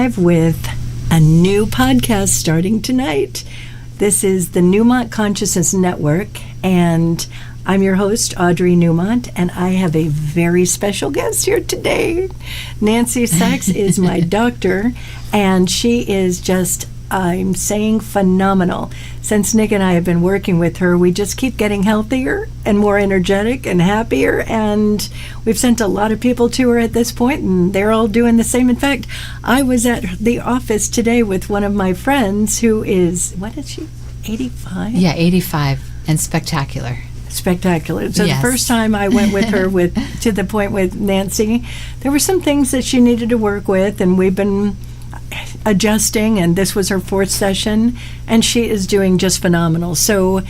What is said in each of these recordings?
live with a new podcast starting tonight. This is the Newmont Consciousness Network, and I'm your host, Audrey Newmont, and I have a very special guest here today. Nancy Sachs is my doctor, and she is just, I'm saying, phenomenal. Since Nick and I have been working with her, we just keep getting healthier and more energetic and happier, and we've sent a lot of people to her at this point, and they're all doing the same. In fact, I was at the office today with one of my friends who is, what is she, 85? Yeah, 85, and spectacular. Spectacular. So Yes. The first time I went with her to the point with Nancy, there were some things that she needed to work with, and we've been adjusting, and this was her fourth session, and she is doing just phenomenal. So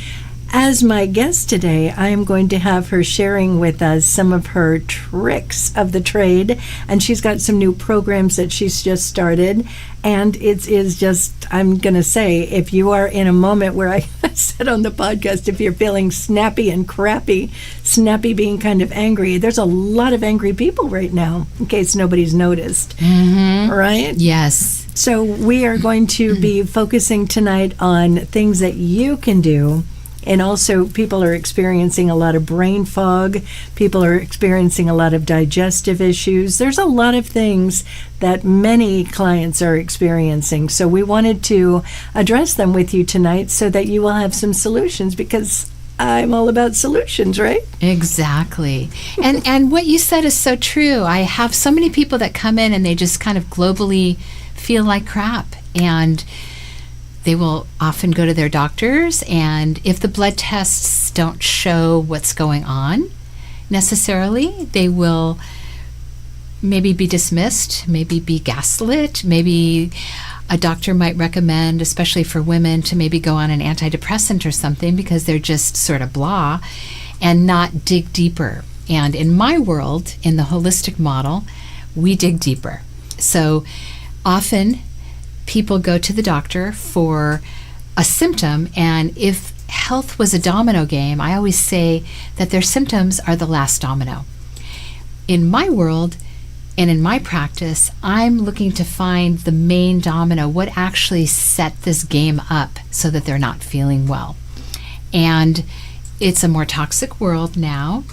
as my guest today, I am going to have her sharing with us some of her tricks of the trade, and she's got some new programs that she's just started, and it is just, I'm going to say, if you are in a moment where I said on the podcast, if you're feeling snappy and crappy, snappy being kind of angry, there's a lot of angry people right now, in case nobody's noticed, right? Yes. So we are going to be focusing tonight on things that you can do. And also, people are experiencing a lot of brain fog. People are experiencing a lot of digestive issues. There's a lot of things that many clients are experiencing. So we wanted to address them with you tonight so that you will have some solutions, because I'm all about solutions, right? Exactly. And what you said is so true. I have so many people that come in and they just kind of globally feel like crap. And they will often go to their doctors, and if the blood tests don't show what's going on necessarily, they will maybe be dismissed, maybe be gaslit, maybe a doctor might recommend, especially for women, to maybe go on an antidepressant or something because they're just sort of blah, and not dig deeper. And in my world, in the holistic model, we dig deeper. So often people go to the doctor for a symptom, and if health was a domino game, I always say that their symptoms are the last domino. In my world and in my practice, I'm looking to find the main domino, what actually set this game up so that they're not feeling well. And it's a more toxic world now.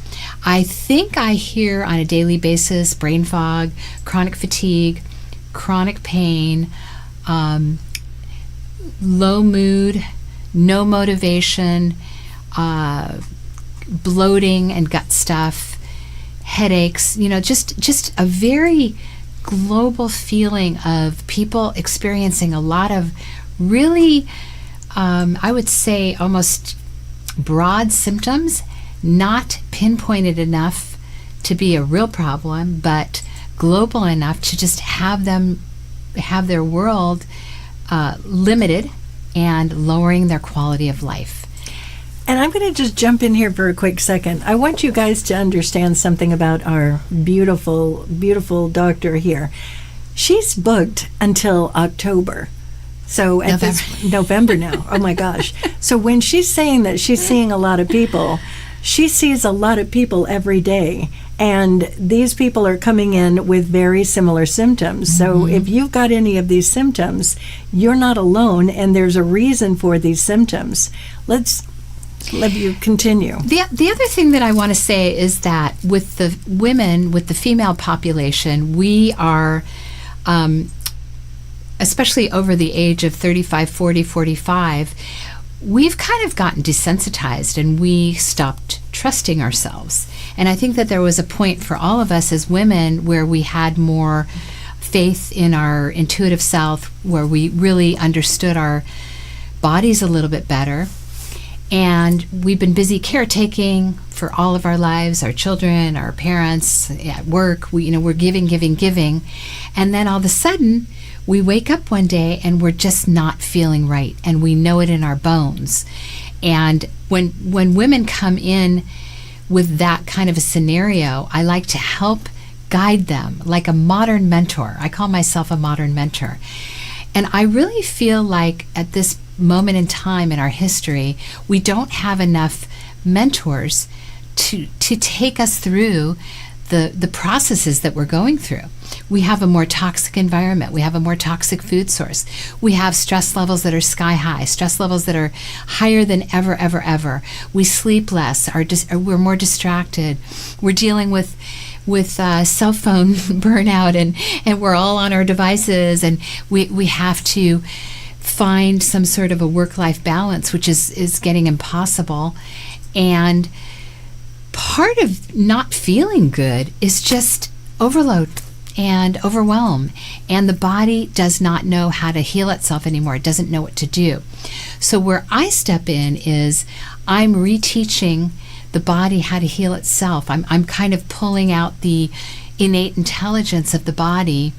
I think I hear on a daily basis brain fog, chronic fatigue, chronic pain, low mood, no motivation, bloating and gut stuff, headaches, just a very global feeling of people experiencing a lot of really, I would say, almost broad symptoms, not pinpointed enough to be a real problem, but global enough to just have their world limited and lowering their quality of life. And I'm going to just jump in here for a quick second. I want you guys to understand something about our beautiful, beautiful doctor here. She's booked until October. So at November now. Oh my gosh. So when she's saying that she's seeing a lot of people, she sees a lot of people every day. And these people are coming in with very similar symptoms. So if you've got any of these symptoms, you're not alone, and there's a reason for these symptoms. Let's let you continue. The other thing that I want to say is that with the women, with the female population, we are, especially over the age of 35, 40, 45, we've kind of gotten desensitized, and we stopped trusting ourselves. And I think that there was a point for all of us as women where we had more faith in our intuitive self, where we really understood our bodies a little bit better. And we've been busy caretaking for all of our lives, our children, our parents, at work. We're giving. And then all of a sudden, we wake up one day and we're just not feeling right, and we know it in our bones. And when women come in with that kind of a scenario, I like to help guide them like a modern mentor. I call myself a modern mentor. And I really feel like at this moment in time in our history, we don't have enough mentors to take us through the processes that we're going through. We have a more toxic environment. We have a more toxic food source. We have stress levels that are sky high, stress levels that are higher than ever, ever, ever. We sleep less. We're more distracted. We're dealing with cell phone burnout, and we're all on our devices, and we have to find some sort of a work-life balance, which is getting impossible. And part of not feeling good is just overload and overwhelm, and the body does not know how to heal itself anymore. It doesn't know what to do. So where I step in is I'm reteaching the body how to heal itself. I'm kind of pulling out the innate intelligence of the body,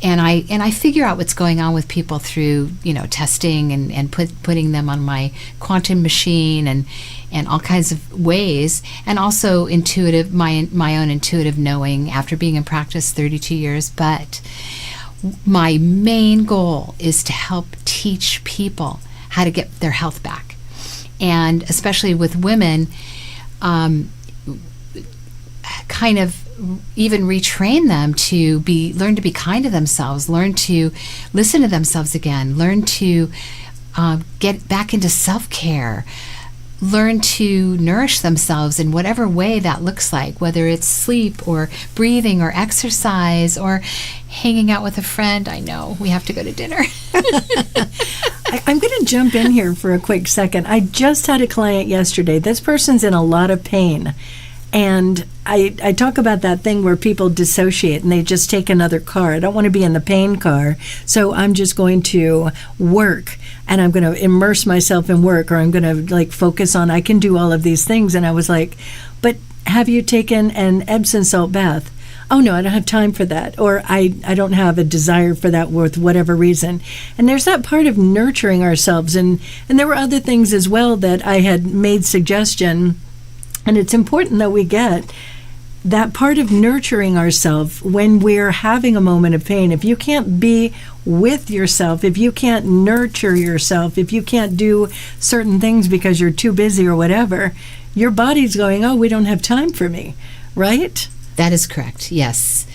and I figure out what's going on with people through, testing and putting them on my quantum machine and all kinds of ways, and also my own intuitive knowing after being in practice 32 years. But my main goal is to help teach people how to get their health back, and especially with women, kind of even retrain them to learn to be kind to themselves, learn to listen to themselves again, learn to get back into self-care, learn to nourish themselves in whatever way that looks like, whether it's sleep or breathing or exercise or hanging out with a friend. I know we have to go to dinner. I'm going to jump in here for a quick second. I just had a client yesterday. This person's in a lot of pain. And I talk about that thing where people dissociate and they just take another car. I don't want to be in the pain car, so I'm just going to work, and I'm going to immerse myself in work, or I'm going to focus on, I can do all of these things. And I was like, but have you taken an Epsom salt bath? Oh no, I don't have time for that, or I don't have a desire for that with whatever reason. And there's that part of nurturing ourselves, and there were other things as well that I had made suggestion. And it's important that we get that part of nurturing ourselves when we're having a moment of pain. If you can't be with yourself, if you can't nurture yourself, if you can't do certain things because you're too busy or whatever, your body's going, oh, we don't have time for me, right? That is correct, yes.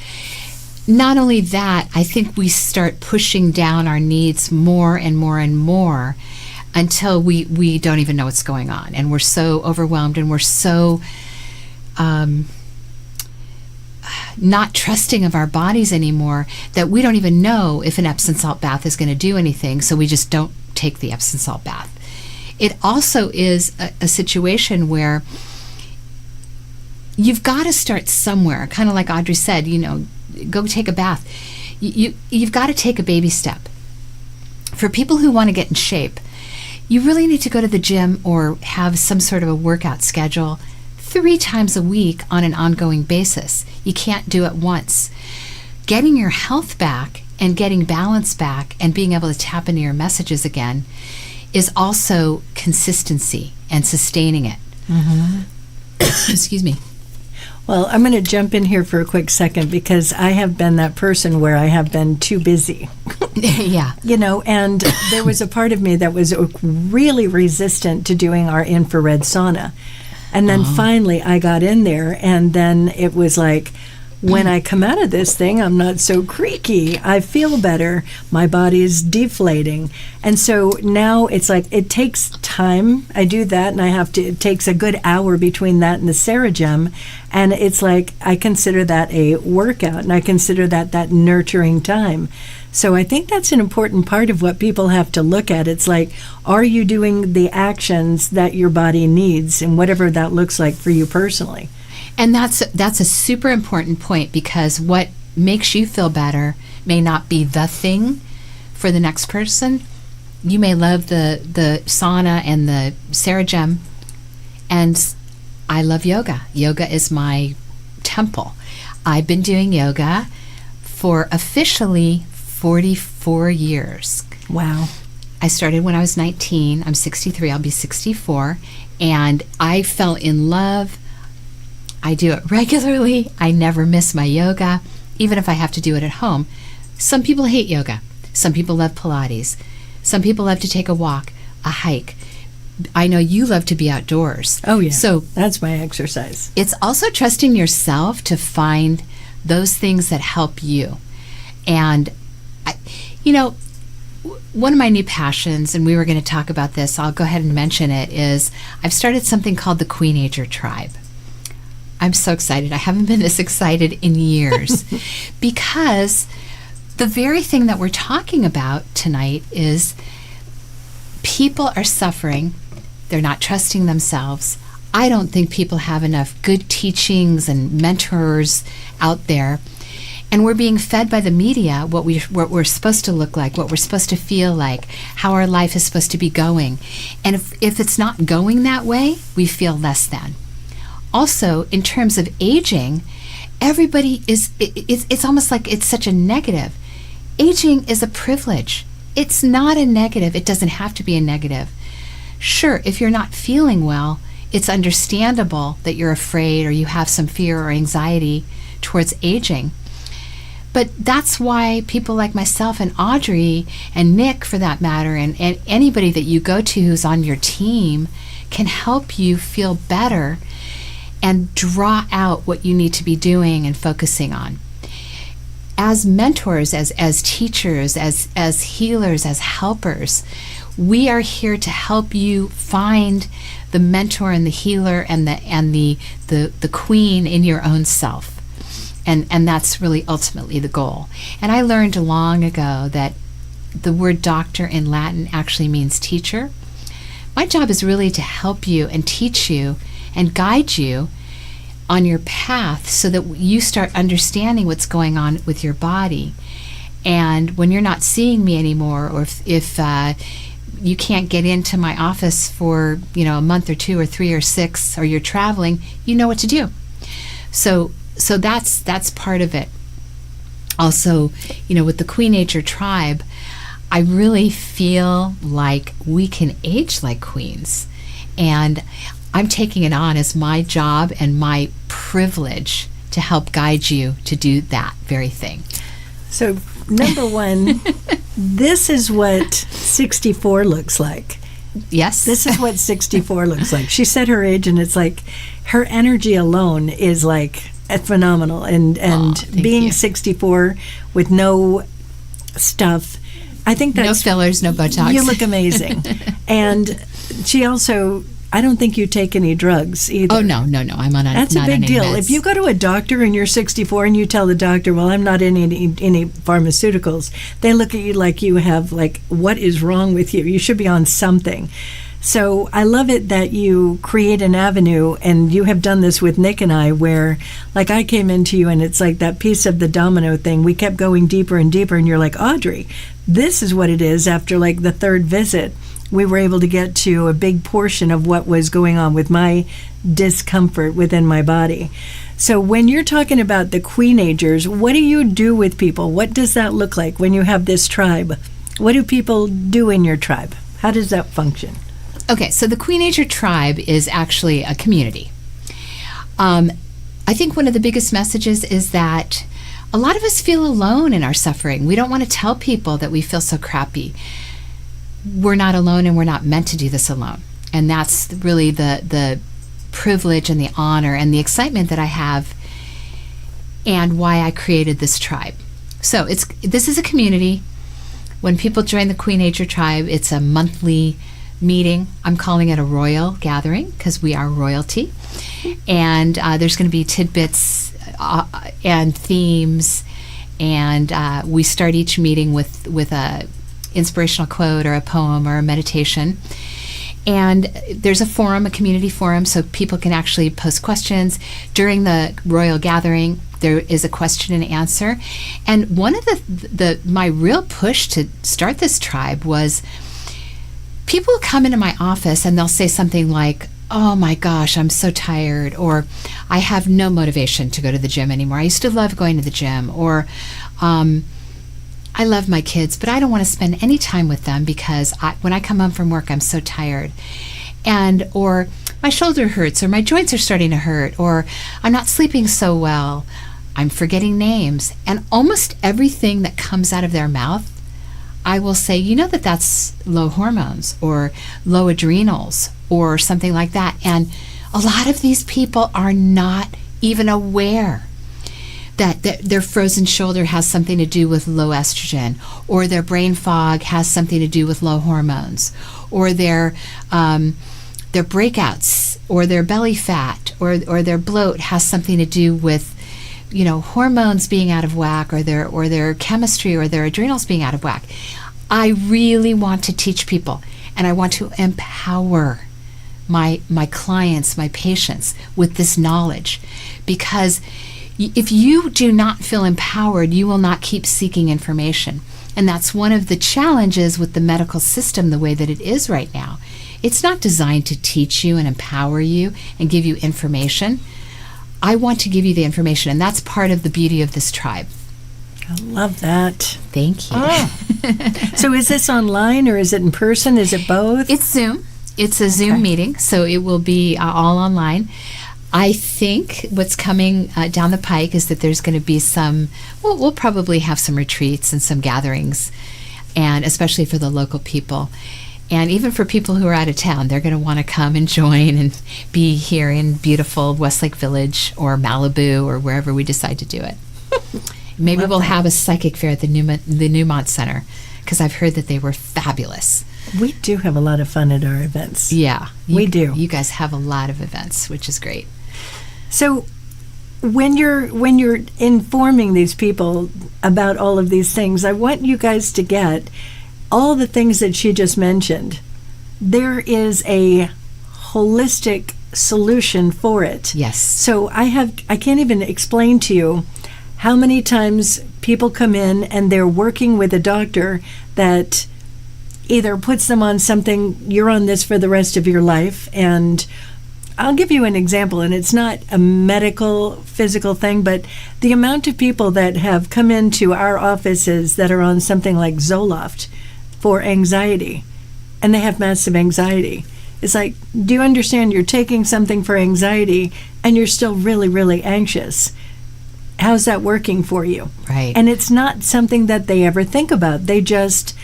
Not only that, I think we start pushing down our needs more and more and more, until we don't even know what's going on, and we're so overwhelmed, and we're so not trusting of our bodies anymore that we don't even know if an Epsom salt bath is going to do anything, so we just don't take the Epsom salt bath. It also is a situation where you've got to start somewhere, kind of like Audrey said, go take a bath. You've got to take a baby step. For people who want to get in shape, you really need to go to the gym or have some sort of a workout schedule 3 times a week on an ongoing basis. You can't do it once. Getting your health back and getting balance back and being able to tap into your messages again is also consistency and sustaining it. Mm-hmm. Excuse me. Well, I'm going to jump in here for a quick second, because I have been that person where I have been too busy. Yeah. And there was a part of me that was really resistant to doing our infrared sauna. And then finally I got in there, and then it was like, when I come out of this thing, I'm not so creaky. I feel better. My body is deflating. And so now it's like, it takes time. I do that, and it takes a good hour between that and the Serogem. And it's like, I consider that a workout, and I consider that nurturing time. So I think that's an important part of what people have to look at. It's like, are you doing the actions that your body needs, and whatever that looks like for you personally? And that's a super important point, because what makes you feel better may not be the thing for the next person. You may love the sauna and the Serogem, and I love yoga. Yoga is my temple. I've been doing yoga for officially 44 years. Wow. I started when I was 19. I'm 63. I'll be 64. And I fell in love. I do it regularly. I never miss my yoga, even if I have to do it at home. Some people hate yoga. Some people love Pilates. Some people love to take a walk, a hike. I know you love to be outdoors. Oh, yeah. So that's my exercise. it's also trusting yourself to find those things that help you. And, one of my new passions, and we were going to talk about this, I'll go ahead and mention it, is I've started something called the Queenager Tribe. I'm so excited. I haven't been this excited in years because the very thing that we're talking about tonight is people are suffering. They're not trusting themselves. I don't think people have enough good teachings and mentors out there. And we're being fed by the media what we're supposed to look like, what we're supposed to feel like, how our life is supposed to be going. And if it's not going that way, we feel less than. Also, in terms of aging, everybody it's almost like it's such a negative. Aging is a privilege. It's not a negative. It doesn't have to be a negative. Sure, if you're not feeling well, it's understandable that you're afraid or you have some fear or anxiety towards aging. But that's why people like myself and Audrey and Nick, for that matter, and anybody that you go to who's on your team can help you feel better and draw out what you need to be doing and focusing on. As mentors, as teachers, as healers, as helpers, we are here to help you find the mentor and the healer and the queen in your own self. And that's really ultimately the goal. And I learned long ago that the word doctor in Latin actually means teacher. My job is really to help you and teach you and guide you on your path so that you start understanding what's going on with your body. And when you're not seeing me anymore, or if you can't get into my office for a month or 2 or 3 or 6, or you're traveling, you know what to do. So that's part of it. Also, with the Queenager Tribe, I really feel like we can age like queens. And I'm taking it on as my job and my privilege to help guide you to do that very thing. So, number one, this is what 64 looks like. Yes. This is what 64 looks like. She said her age, and it's like her energy alone is like phenomenal. And being you. 64 with no stuff, I think that's... No fillers, no Botox. You look amazing. And she also... I don't think you take any drugs either. Oh, no. I'm on That's a big deal. Meds. If you go to a doctor and you're 64 and you tell the doctor, well, I'm not in any pharmaceuticals, they look at you like you have, what is wrong with you? You should be on something. So I love it that you create an avenue, and you have done this with Nick and I, where, I came into you and it's like that piece of the domino thing. We kept going deeper and deeper, and you're like, Audrey, this is what it is. After the third visit, we were able to get to a big portion of what was going on with my discomfort within my body. So when you're talking about the Queenagers, what do you do with people? What does that look like when you have this tribe? What do people do in your tribe? How does that function? Okay, so the Queenager Tribe is actually a community. I think one of the biggest messages is that a lot of us feel alone in our suffering. We don't want to tell people that we feel so crappy. We're not alone, and we're not meant to do this alone. And that's really the privilege and the honor and the excitement that I have, and why I created this tribe. So this is a community. When people join the Queenager Tribe, it's a monthly meeting. I'm calling it a royal gathering because we are royalty. And there's going to be tidbits and themes. And we start each meeting with a inspirational quote or a poem or a meditation. And there's a forum, a community forum, so people can actually post questions. During the royal gathering, there is a question and answer. And one of my real push to start this tribe was people come into my office and they'll say something like, oh my gosh, I'm so tired, or I have no motivation to go to the gym anymore. I used to love going to the gym, or I love my kids, but I don't want to spend any time with them because when I come home from work, I'm so tired. Or my shoulder hurts, or my joints are starting to hurt, or I'm not sleeping so well. I'm forgetting names. And almost everything that comes out of their mouth, I will say, you know that's low hormones or low adrenals or something like that. And a lot of these people are not even aware that their frozen shoulder has something to do with low estrogen, or their brain fog has something to do with low hormones, or their breakouts, or their belly fat, or their bloat has something to do with, hormones being out of whack, or their chemistry, or their adrenals being out of whack. I really want to teach people, and I want to empower my clients, my patients, with this knowledge, because if you do not feel empowered, you will not keep seeking information. And that's one of the challenges with the medical system the way that it is right now. It's not designed to teach you and empower you and give you information. I want to give you the information, and that's part of the beauty of this tribe. I love that. Thank you. Oh. So is this online or is it in person? Is it both? It's Zoom. It's a Zoom meeting, so it will be all online. I think what's coming down the pike is that there's going to be we'll probably have some retreats and some gatherings, and especially for the local people. And even for people who are out of town, they're going to want to come and join and be here in beautiful Westlake Village or Malibu or wherever we decide to do it. Maybe we'll have a psychic fair at the Newmont Center, because I've heard that they were fabulous. We do have a lot of fun at our events. Yeah. We do. You guys have a lot of events, which is great. So when you're informing these people about all of these things, I want you guys to get all the things that she just mentioned. There is a holistic solution for it. Yes. So I can't even explain to you how many times people come in and they're working with a doctor that either puts them on something, you're on this for the rest of your life. And I'll give you an example, and it's not a medical, physical thing, but the amount of people that have come into our offices that are on something like Zoloft for anxiety, and they have massive anxiety. It's like, do you understand you're taking something for anxiety and you're still really, really anxious? How's that working for you? Right. And it's not something that they ever think about. They just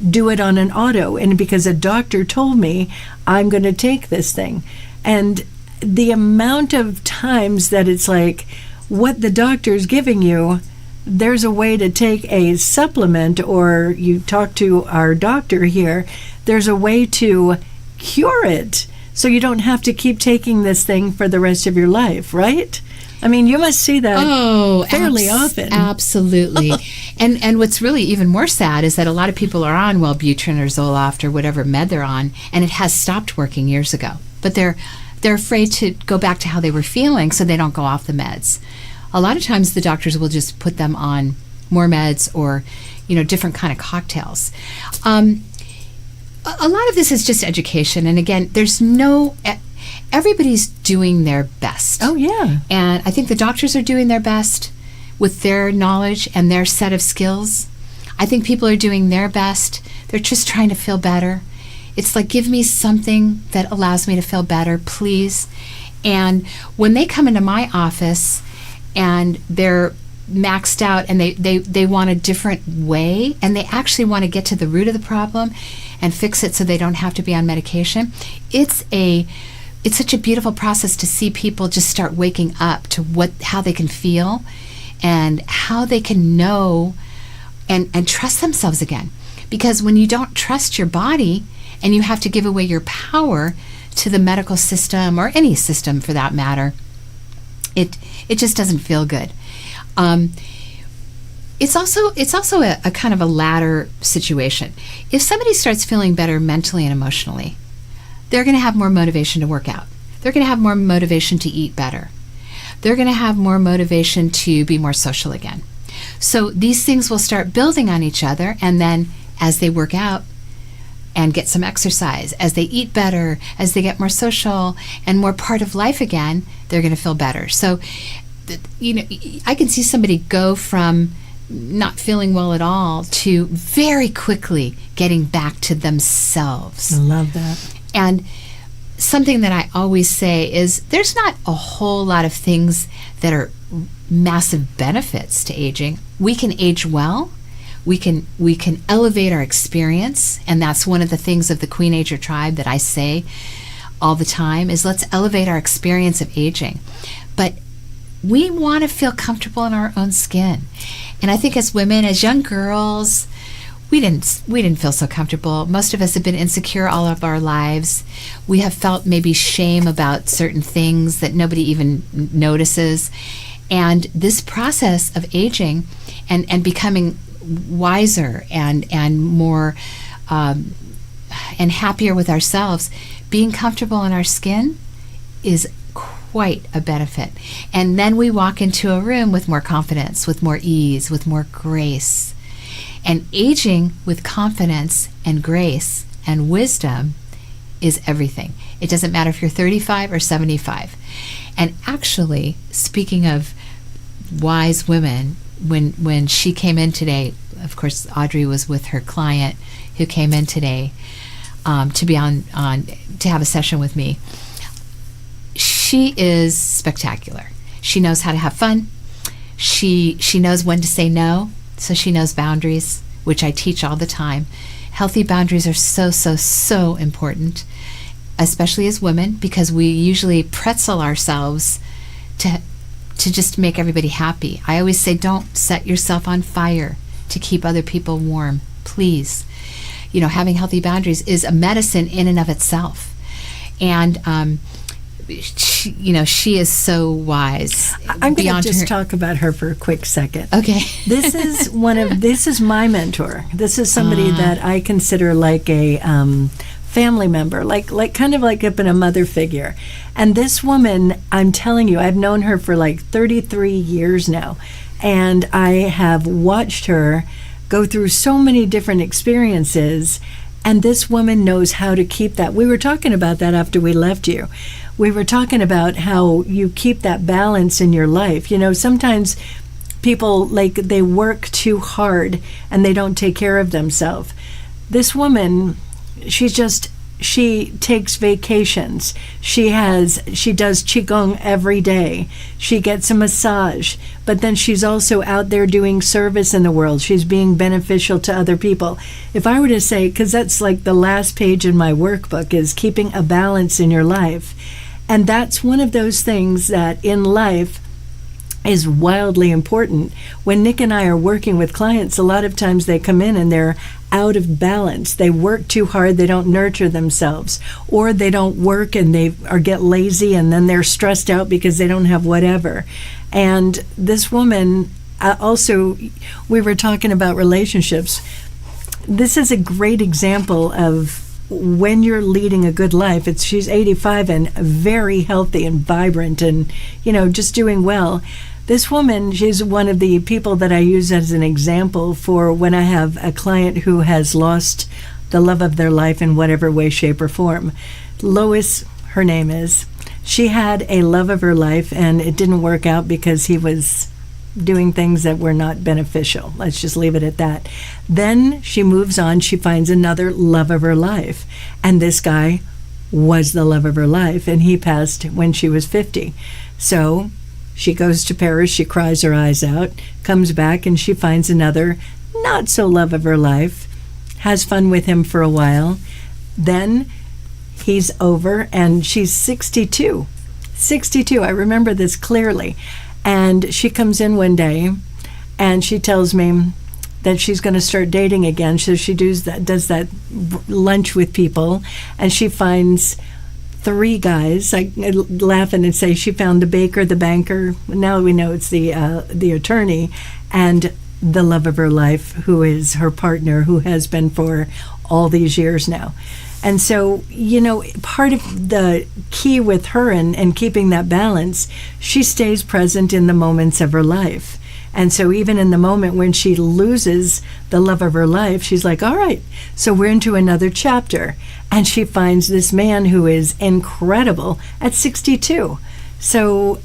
do it on an auto. And because a doctor told me, I'm going to take this thing. And the amount of times that it's like, what the doctor's giving you, there's a way to take a supplement, or you talk to our doctor here, there's a way to cure it. So you don't have to keep taking this thing for the rest of your life, right? I mean, you must see that fairly often. Absolutely. And what's really even more sad is that a lot of people are on Wellbutrin or Zoloft or whatever med they're on, and it has stopped working years ago. But they're afraid to go back to how they were feeling, so they don't go off the meds. A lot of times the doctors will just put them on more meds or, different kind of cocktails. A lot of this is just education. And again, everybody's doing their best. Oh, yeah. And I think the doctors are doing their best with their knowledge and their set of skills. I think people are doing their best. They're just trying to feel better. It's like, give me something that allows me to feel better, please. And when they come into my office and they're maxed out and they want a different way, and they actually want to get to the root of the problem and fix it so they don't have to be on medication, it's such a beautiful process to see people just start waking up to how they can feel and how they can know and trust themselves again. Because when you don't trust your body and you have to give away your power to the medical system or any system for that matter, it just doesn't feel good. It's also a kind of a ladder situation. If somebody starts feeling better mentally and emotionally, they're going to have more motivation to work out. They're going to have more motivation to eat better. They're going to have more motivation to be more social again. So these things will start building on each other, and then as they work out and get some exercise, as they eat better, as they get more social and more part of life again, they're going to feel better. So, I can see somebody go from not feeling well at all to very quickly getting back to themselves. I love that. And something that I always say is there's not a whole lot of things that are massive benefits to aging. We can age well. We can elevate our experience, and that's one of the things of the Queen Ager tribe that I say all the time is let's elevate our experience of aging. But we want to feel comfortable in our own skin. And I think as women, as young girls, we didn't feel so comfortable. Most of us have been insecure all of our lives. We have felt maybe shame about certain things that nobody even notices. And this process of aging and becoming wiser and more and happier with ourselves, being comfortable in our skin is quite a benefit. And then we walk into a room with more confidence, with more ease, with more grace. And aging with confidence and grace and wisdom is everything. It doesn't matter if you're 35 or 75. And actually, speaking of wise women, when she came in today, of course, Audrey was with her client who came in today to be on to have a session with me. She is spectacular. She knows how to have fun. She knows when to say no, so she knows boundaries, which I teach all the time. Healthy boundaries are so important, especially as women, because we usually pretzel ourselves to just make everybody happy. I always say, don't set yourself on fire to keep other people warm, please. Having healthy boundaries is a medicine in and of itself. And she is so wise. I'm going to just talk about her for a quick second. Okay. This is my mentor. This is somebody that I consider like a family member, like kind of like a mother figure. And this woman, I'm telling you, I've known her for like 33 years now, and I have watched her go through so many different experiences. And this woman knows how to keep that. We were talking about that after we left you. We were talking about how you keep that balance in your life. Sometimes people, they work too hard and they don't take care of themselves. This woman, she takes vacations. She does Qigong every day. She gets a massage, but then she's also out there doing service in the world. She's being beneficial to other people. If I were to say, because that's like the last page in my workbook, is keeping a balance in your life. And that's one of those things that in life is wildly important. When Nick and I are working with clients, a lot of times they come in and they're out of balance. They work too hard, they don't nurture themselves, or they don't work and they get lazy, and then they're stressed out because they don't have whatever. And this woman, also, we were talking about relationships. This is a great example of when you're leading a good life. She's 85 and very healthy and vibrant and, just doing well. This woman, she's one of the people that I use as an example for when I have a client who has lost the love of their life in whatever way, shape, or form. Lois, her name is, she had a love of her life, and it didn't work out because he was doing things that were not beneficial. Let's just leave it at that. Then she moves on. She finds another love of her life, and this guy was the love of her life, and he passed when she was 50. So she goes to Paris, she cries her eyes out, comes back, and she finds another not so love of her life, has fun with him for a while. Then he's over, and she's 62. 62, I remember this clearly. And she comes in one day, and she tells me that she's going to start dating again. So she does that lunch with people, and she finds 3 guys. I laugh and say she found the baker, the banker. Now we know it's the attorney, and the love of her life, who is her partner, who has been for all these years now. And so, part of the key with her and keeping that balance, she stays present in the moments of her life. And so even in the moment when she loses the love of her life, she's like, all right, so we're into another chapter. And she finds this man who is incredible at 62. So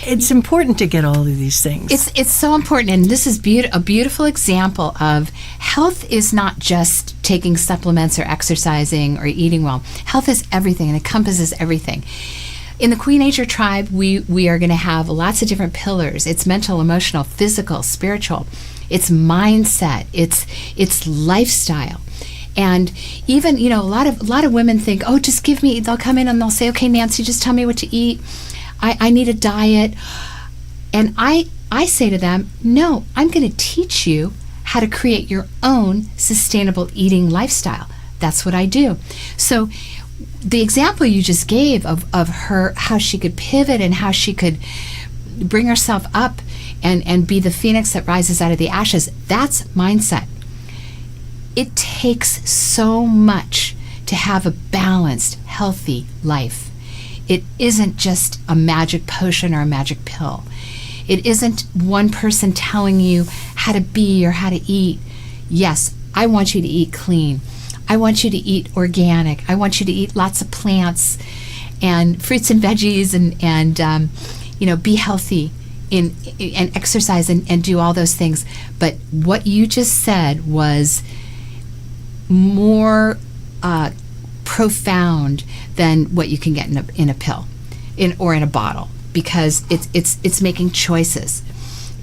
it's important to get all of these things. It's so important, and this is a beautiful example of health is not just taking supplements or exercising or eating well. Health is everything and encompasses everything. In the Queen Ager tribe, we are going to have lots of different pillars. It's mental, emotional, physical, spiritual. it's mindset, it's lifestyle. And even, a lot of women think, oh, just give me, they'll come in and they'll say, okay, Nancy, just tell me what to eat. I need a diet. And I say to them, no, I'm going to teach you how to create your own sustainable eating lifestyle. That's what I do. So the example you just gave of her, how she could pivot and how she could bring herself up and be the phoenix that rises out of the ashes, that's mindset. It takes so much to have a balanced, healthy life. It isn't just a magic potion or a magic pill. It isn't one person telling you how to be or how to eat. Yes, I want you to eat clean. I want you to eat organic. I want you to eat lots of plants and fruits and veggies and be healthy and exercise and do all those things. But what you just said was more profound than what you can get in a pill or in a bottle, because it's making choices.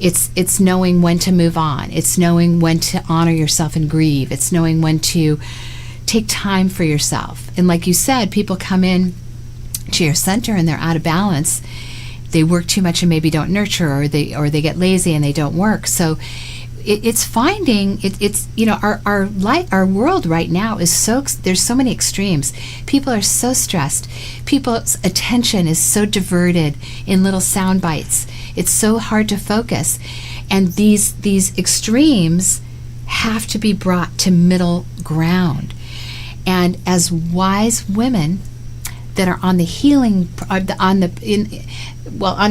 It's knowing when to move on. It's knowing when to honor yourself and grieve. It's knowing when to take time for yourself. And like you said, people come in to your center and they're out of balance. They work too much and maybe don't nurture, or they get lazy and they don't work. So it's finding it's our world right now is there's so many extremes. People are so stressed. People's attention is so diverted in little sound bites. It's so hard to focus, and these extremes have to be brought to middle ground. And as wise women that are on the healing on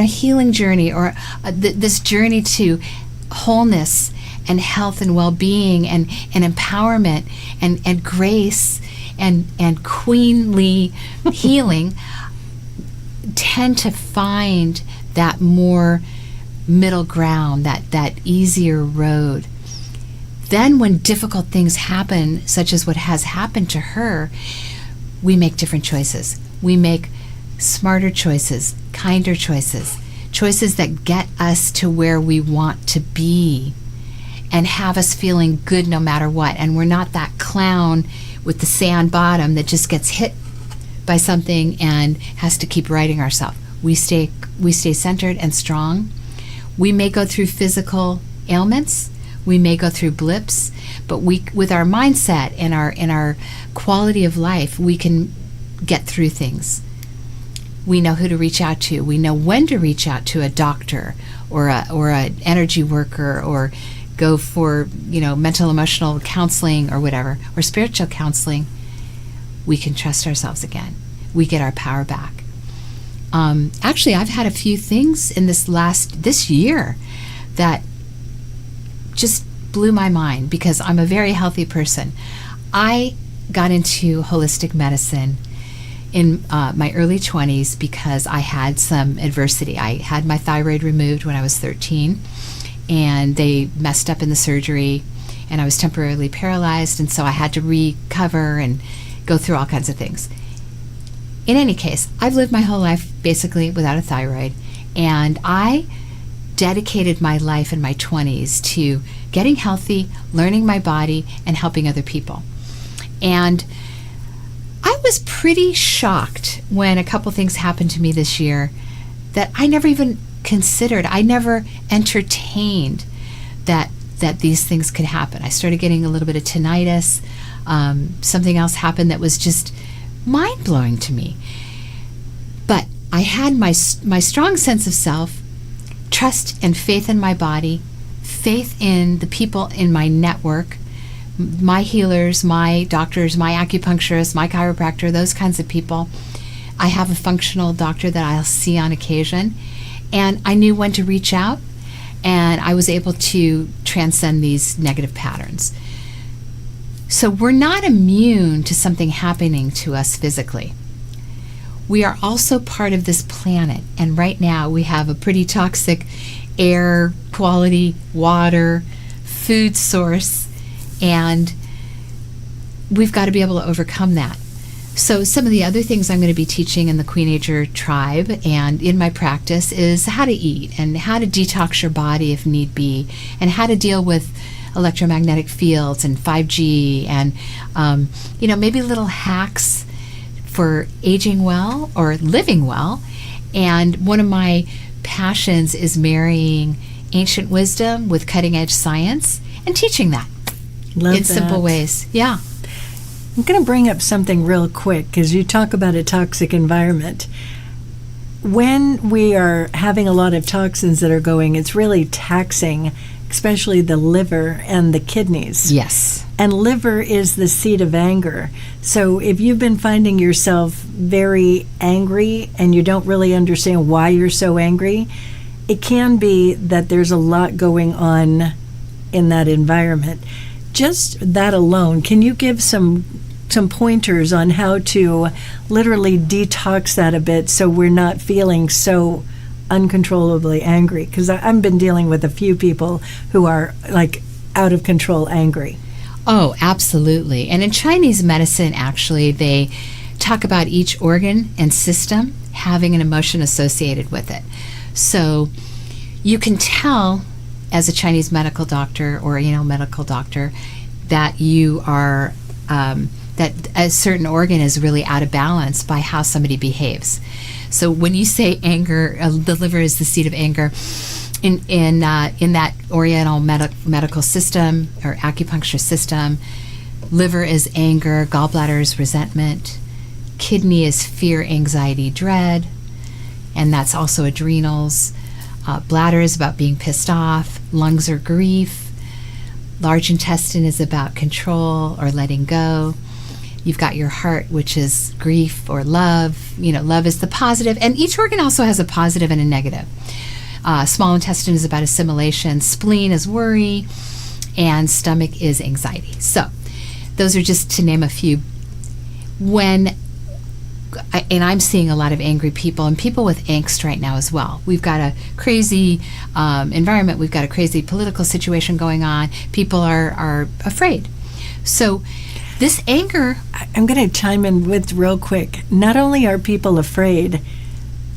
a healing journey, or this journey to wholeness and health and well-being and empowerment and grace and queenly healing, tend to find that more middle ground, that easier road. Then when difficult things happen, such as what has happened to her, we make different choices. We make smarter choices, kinder choices, choices that get us to where we want to be and have us feeling good no matter what. And we're not that clown with the sand bottom that just gets hit by something and has to keep righting ourselves. We stay centered and strong. We may go through physical ailments. We may go through blips, but with our mindset and our quality of life, we can get through things. We know who to reach out to. We know when to reach out to a doctor or an energy worker, or go for mental emotional counseling or whatever, or spiritual counseling. We can trust ourselves again. We get our power back. Actually, I've had a few things in this year that just blew my mind, because I'm a very healthy person. I got into holistic medicine in my early 20s because I had some adversity. I had my thyroid removed when I was 13, and they messed up in the surgery, and I was temporarily paralyzed, and so I had to recover and go through all kinds of things. In any case, I've lived my whole life basically without a thyroid, and I dedicated my life in my 20s to getting healthy, learning my body, and helping other people. And I was pretty shocked when a couple things happened to me this year that I never even considered. I never entertained that these things could happen. I started getting a little bit of tinnitus. Something else happened that was just mind-blowing to me. But I had my strong sense of self, trust and faith in my body, faith in the people in my network, my healers, my doctors, my acupuncturists, my chiropractor, those kinds of people. I have a functional doctor that I'll see on occasion, and I knew when to reach out, and I was able to transcend these negative patterns. So we're not immune to something happening to us physically. We are also part of this planet, and right now we have a pretty toxic air quality, water, food source, and we've got to be able to overcome that. So some of the other things I'm going to be teaching in the Queenager tribe and in my practice is how to eat and how to detox your body if need be, and how to deal with electromagnetic fields and 5G and, maybe little hacks for aging well or living well. And one of my passions is marrying ancient wisdom with cutting edge science and teaching that Love in that. simple ways. Yeah. I'm going to bring up something real quick because you talk about a toxic environment. When we are having a lot of toxins that are going, it's really taxing, especially the liver and the kidneys. Yes. And liver is the seat of anger. So if you've been finding yourself very angry and you don't really understand why you're so angry, it can be that there's a lot going on in that environment. Just that alone, can you give some pointers on how to literally detox that a bit so we're not feeling so uncontrollably angry? Because I've been dealing with a few people who are like out of control angry. Oh, absolutely. And in Chinese medicine, actually, they talk about each organ and system having an emotion associated with it. So you can tell as a Chinese medical doctor or medical doctor that you are that a certain organ is really out of balance by how somebody behaves. So when you say anger, the liver is the seat of anger. In that Oriental medical system or acupuncture system, liver is anger, gallbladder is resentment, kidney is fear, anxiety, dread, and that's also adrenals. Bladder is about being pissed off, lungs are grief, large intestine is about control or letting go. You've got your heart, which is grief or love. Love is the positive, and each organ also has a positive and a negative. Small intestine is about assimilation, spleen is worry, and stomach is anxiety. So those are just to name a few. And I'm seeing a lot of angry people and people with angst right now as well. We've got a crazy environment. We've got a crazy political situation going on. People are afraid. So this anger... I'm going to chime in with real quick. Not only are people afraid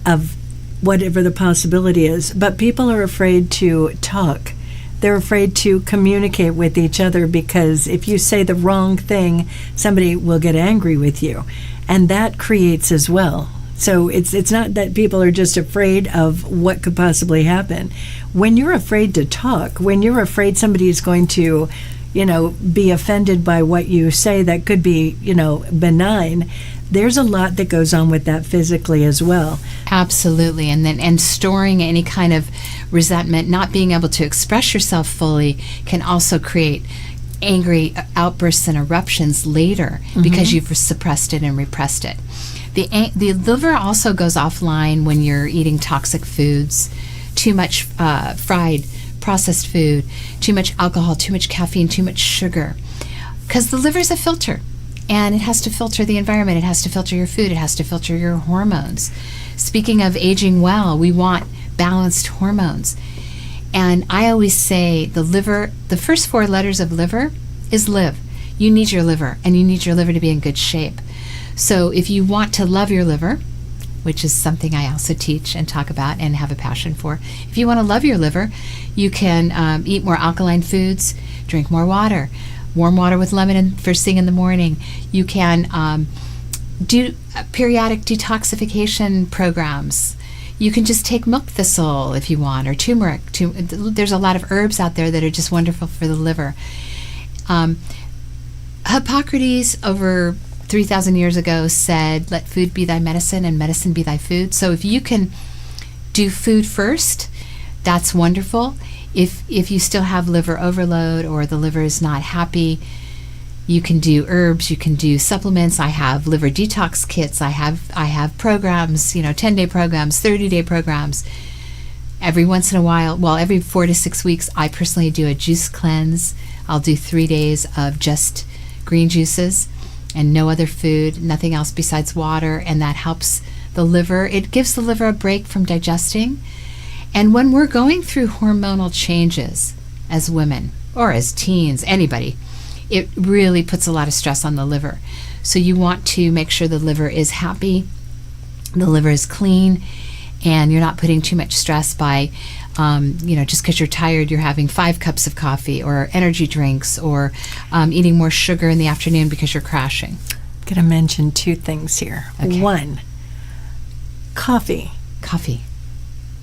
of whatever the possibility is, but people are afraid to talk. They're afraid to communicate with each other because if you say the wrong thing, somebody will get angry with you. And that creates as well. So it's not that people are just afraid of what could possibly happen. When you're afraid to talk, when you're afraid somebody is going to, be offended by what you say that could be, benign, there's a lot that goes on with that physically as well. Absolutely. And storing any kind of resentment, not being able to express yourself fully, can also create angry outbursts and eruptions later because you've suppressed it and repressed it. The liver also goes offline when you're eating toxic foods, too much fried, processed food, too much alcohol, too much caffeine, too much sugar. Because the liver is a filter, and it has to filter the environment. It has to filter your food. It has to filter your hormones. Speaking of aging well, we want balanced hormones. And I always say the liver, the first 4 letters of liver is live. You need your liver, and you need your liver to be in good shape. So if you want to love your liver, which is something I also teach and talk about and have a passion for, if you want to love your liver, you can eat more alkaline foods, drink more water, warm water with lemon first thing in the morning. You can do periodic detoxification programs. You can just take milk thistle if you want, or turmeric. There's a lot of herbs out there that are just wonderful for the liver. Hippocrates, over 3,000 years ago, said, let food be thy medicine and medicine be thy food. So if you can do food first, that's wonderful. If you still have liver overload or the liver is not happy, you can do herbs, you can do supplements. I have liver detox kits. I have programs, 10-day programs, 30-day programs. Every once in a while, every 4 to 6 weeks, I personally do a juice cleanse. I'll do 3 days of just green juices and no other food, nothing else besides water, and that helps the liver. It gives the liver a break from digesting. And when we're going through hormonal changes as women or as teens, anybody, it really puts a lot of stress on the liver. So you want to make sure the liver is happy, the liver is clean, and you're not putting too much stress by, just because you're tired, you're having 5 cups of coffee or energy drinks or eating more sugar in the afternoon because you're crashing. I'm going to mention 2 things here. Okay. 1, coffee. Coffee.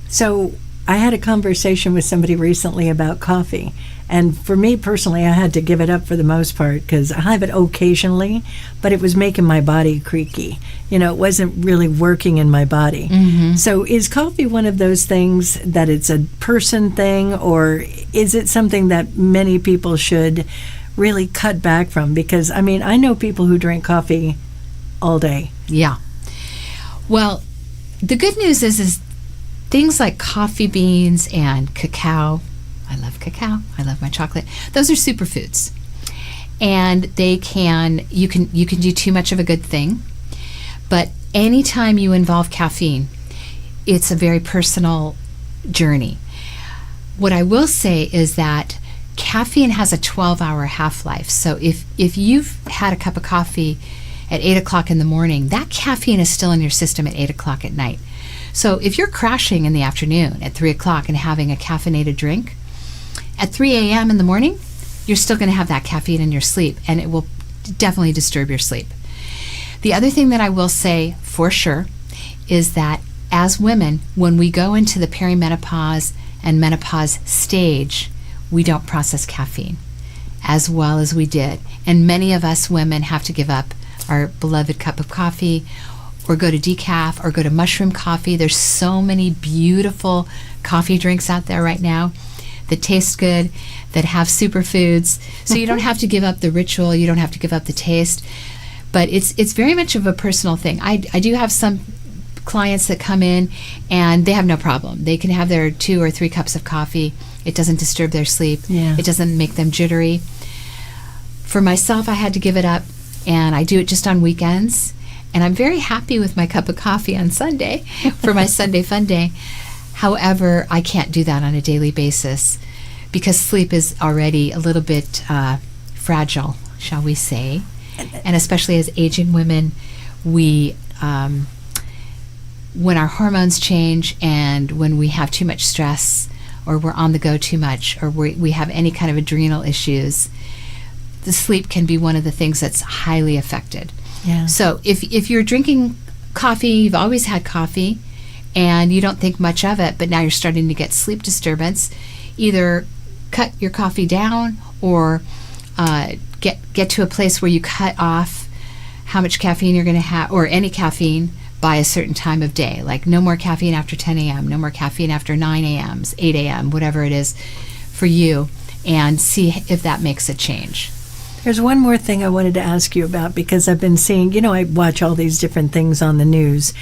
So I had a conversation with somebody recently about coffee. And for me personally, I had to give it up for the most part because I have it occasionally, but it was making my body creaky. It wasn't really working in my body. Mm-hmm. So is coffee one of those things that it's a person thing, or is it something that many people should really cut back from? Because, I know people who drink coffee all day. Yeah. Well, the good news is things like coffee beans and cacao. I love cacao. I love my chocolate. Those are superfoods. And you can do too much of a good thing. But anytime you involve caffeine, it's a very personal journey. What I will say is that caffeine has a 12-hour half-life. So if you've had a cup of coffee at 8 o'clock in the morning, that caffeine is still in your system at 8 o'clock at night. So if you're crashing in the afternoon at 3 o'clock and having a caffeinated drink, at 3 a.m. in the morning, you're still going to have that caffeine in your sleep, and it will definitely disturb your sleep. The other thing that I will say for sure is that as women, when we go into the perimenopause and menopause stage, we don't process caffeine as well as we did. And many of us women have to give up our beloved cup of coffee or go to decaf or go to mushroom coffee. There's so many beautiful coffee drinks out there right now that taste good, that have superfoods. So you don't have to give up the ritual, you don't have to give up the taste. But it's very much of a personal thing. I do have some clients that come in and they have no problem. They can have their 2 or 3 cups of coffee. It doesn't disturb their sleep. Yeah. It doesn't make them jittery. For myself, I had to give it up, and I do it just on weekends. And I'm very happy with my cup of coffee on Sunday for my Sunday fun day. However, I can't do that on a daily basis because sleep is already a little bit fragile, shall we say. And especially as aging women, we, when our hormones change and when we have too much stress or we're on the go too much or we have any kind of adrenal issues, the sleep can be one of the things that's highly affected. Yeah. So if you're drinking coffee, you've always had coffee, and you don't think much of it, but now you're starting to get sleep disturbance, either cut your coffee down or get to a place where you cut off how much caffeine you're going to have, or any caffeine, by a certain time of day. Like no more caffeine after 10 a.m., no more caffeine after 9 a.m., 8 a.m., whatever it is for you, and see if that makes a change. There's one more thing I wanted to ask you about, because I've been seeing, I watch all these different things on the news.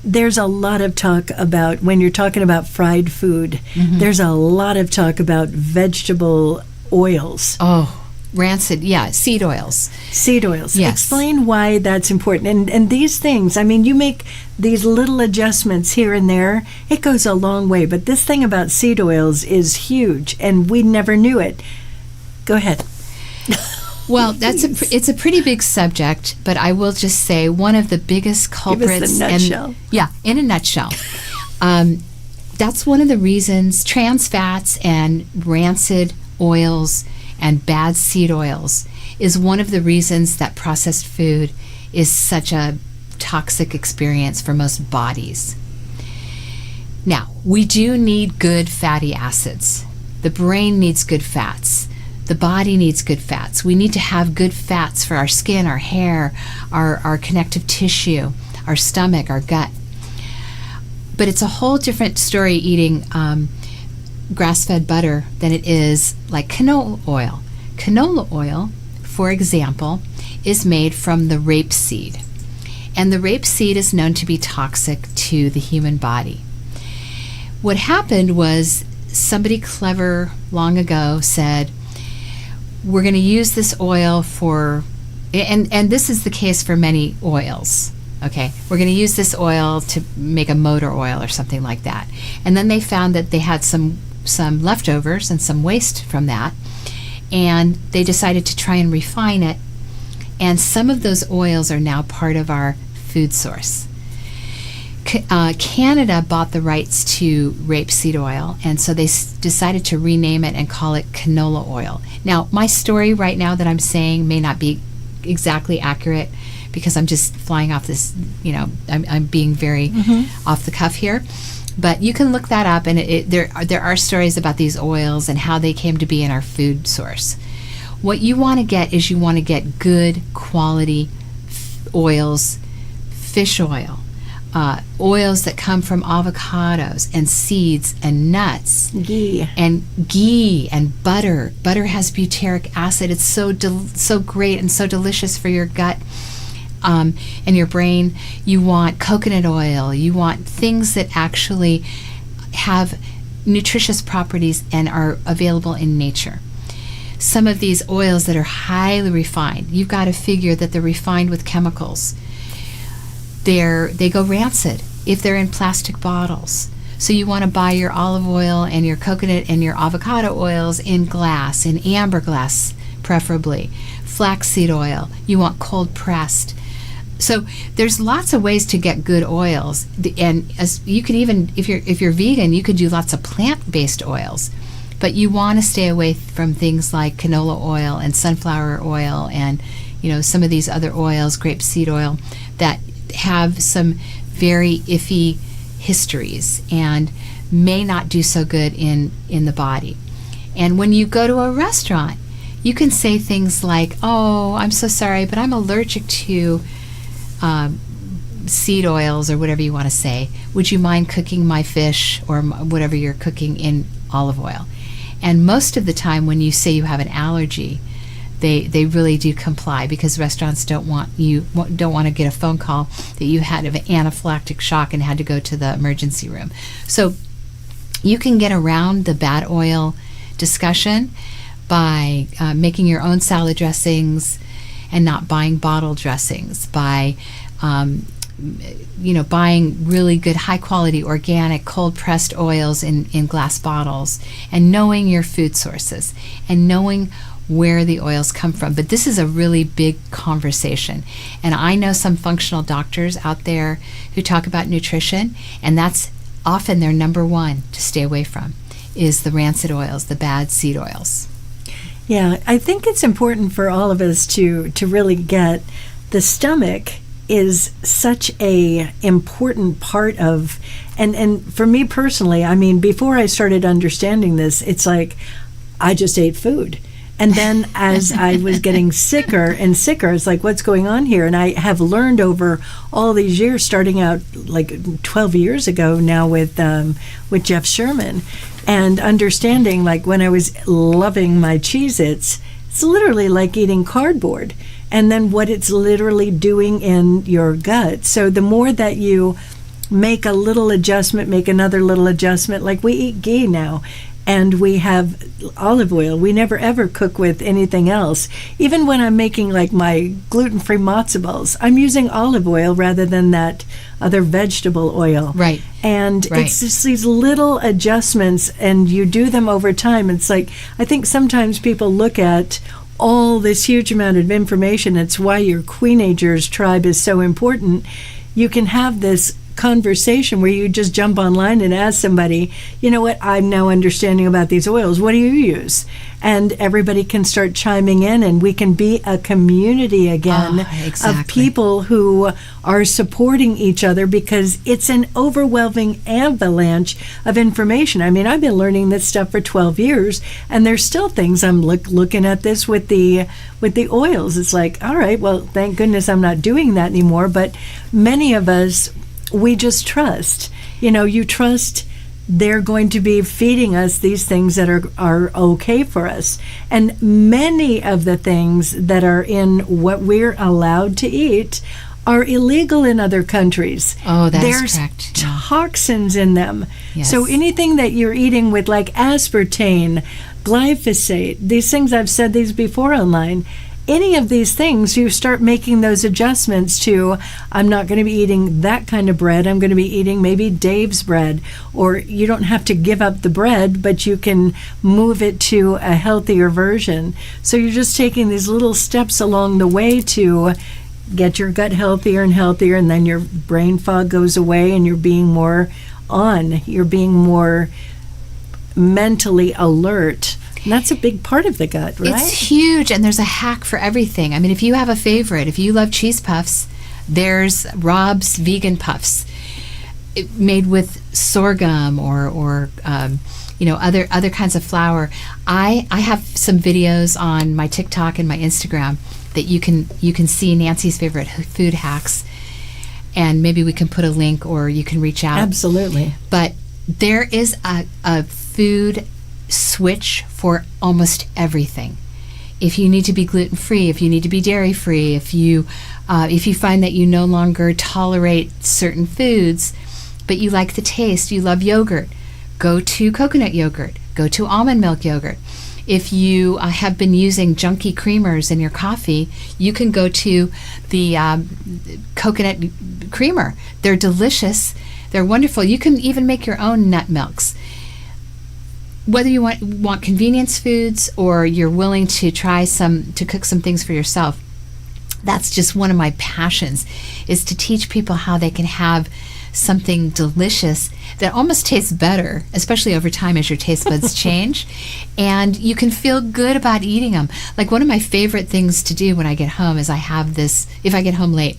There's a lot of talk about, when you're talking about fried food, there's a lot of talk about vegetable oils. Oh, rancid, yeah, seed oils. Seed oils. Yes. Explain why that's important. And these things, you make these little adjustments here and there, it goes a long way. But this thing about seed oils is huge, and we never knew it. Go ahead. Well, it's a pretty big subject, but I will just say one of the biggest culprits. Give us the nutshell. In a nutshell, that's one of the reasons trans fats and rancid oils and bad seed oils is one of the reasons that processed food is such a toxic experience for most bodies. Now, we do need good fatty acids. The brain needs good fats. The body needs good fats. We need to have good fats for our skin, our hair, our connective tissue, our stomach, our gut. But it's a whole different story eating grass-fed butter than it is like canola oil. Canola oil, for example, is made from the rapeseed. And the rapeseed is known to be toxic to the human body. What happened was somebody clever long ago said, we're going to use this oil for, and this is the case for many oils, okay? We're going to use this oil to make a motor oil or something like that. And then they found that they had some leftovers and some waste from that, and they decided to try and refine it And some of those oils are now part of our food source. Canada bought the rights to rapeseed oil, and so they decided to rename it and call it canola oil. Now, my story right now that I'm saying may not be exactly accurate because I'm just flying off this, I'm being very off the cuff here. But you can look that up, and there are stories about these oils and how they came to be in our food source. What you want to get is good quality oils, fish oil, oils that come from avocados and seeds and nuts. Ghee and butter. Butter has butyric acid. It's so great and so delicious for your gut and your brain. You want coconut oil. You want things that actually have nutritious properties and are available in nature. Some of these oils that are highly refined, you've got to figure that they're refined with chemicals. They go rancid if they're in plastic bottles. So you want to buy your olive oil and your coconut and your avocado oils in glass, in amber glass preferably. Flaxseed oil, you want cold pressed. So there's lots of ways to get good oils, and as you can even, if you're vegan, you could do lots of plant-based oils. But you want to stay away from things like canola oil and sunflower oil and some of these other oils, grapeseed oil, that have some very iffy histories and may not do so good in the body. And when you go to a restaurant, you can say things like, "Oh, I'm so sorry, but I'm allergic to seed oils," or whatever you want to say. "Would you mind cooking my fish or whatever you're cooking in olive oil?" And most of the time when you say you have an allergy, they really do comply, because restaurants don't want to get a phone call that you had an anaphylactic shock and had to go to the emergency room. So you can get around the bad oil discussion by making your own salad dressings and not buying bottle dressings, by buying really good high quality organic cold pressed oils in glass bottles, and knowing your food sources and knowing where the oils come from. But this is a really big conversation, and I know some functional doctors out there who talk about nutrition, and that's often their number one to stay away from, is the rancid oils, the bad seed oils. Yeah, I think it's important for all of us to really get the stomach is such a important part of, and for me personally, I mean, before I started understanding this, it's like I just ate food. And then as I was getting sicker and sicker, it's like, what's going on here? And I have learned over all these years, starting out like 12 years ago now with Jeff Sherman, and understanding, like, when I was loving my Cheez-Its, it's literally like eating cardboard, and then what it's literally doing in your gut. So the more that you make a little adjustment, make another little adjustment, like we eat ghee now, and we have olive oil. We never ever cook with anything else. Even when I'm making like my gluten-free matzo balls, I'm using olive oil rather than that other vegetable oil. Right. And it's just these little adjustments, and you do them over time. It's like, I think sometimes people look at all this huge amount of information. It's why your Queenagers tribe is so important. You can have this conversation where you just jump online and ask somebody, you know what, I'm now understanding about these oils, what do you use? And everybody can start chiming in, and we can be a community again of people who are supporting each other, because it's an overwhelming avalanche of information. I mean, I've been learning this stuff for 12 years, and there's still things I'm looking at this with the oils. It's like, all right, well, thank goodness I'm not doing that anymore. But many of us, we just trust. You trust they're going to be feeding us these things that are okay for us. And many of the things that are in what we're allowed to eat are illegal in other countries. Oh, that's There's correct. toxins in them. Yes. So anything that you're eating with, like aspartame, glyphosate, these things, I've said these before online, any of these things, you start making those adjustments to, I'm not going to be eating that kind of bread. I'm going to be eating maybe Dave's bread. Or you don't have to give up the bread, but you can move it to a healthier version. So you're just taking these little steps along the way to get your gut healthier and healthier, and then your brain fog goes away and you're being more you're being more mentally alert. And that's a big part of the gut, right? It's huge, and there's a hack for everything. I mean, if you have a favorite, if you love cheese puffs, there's Rob's vegan puffs made with sorghum or other kinds of flour. I have some videos on my TikTok and my Instagram that you can see Nancy's favorite food hacks, and maybe we can put a link or you can reach out. Absolutely. But there is a food switch for almost everything. If you need to be gluten-free, if you need to be dairy-free, if you find that you no longer tolerate certain foods, but you like the taste, you love yogurt, go to coconut yogurt, go to almond milk yogurt. If you have been using junky creamers in your coffee, you can go to the coconut creamer. They're delicious. They're wonderful. You can even make your own nut milks. Whether you want convenience foods or you're willing to try to cook some things for yourself, that's just one of my passions, is to teach people how they can have something delicious that almost tastes better, especially over time as your taste buds change, and you can feel good about eating them. Like, one of my favorite things to do when I get home is if I get home late,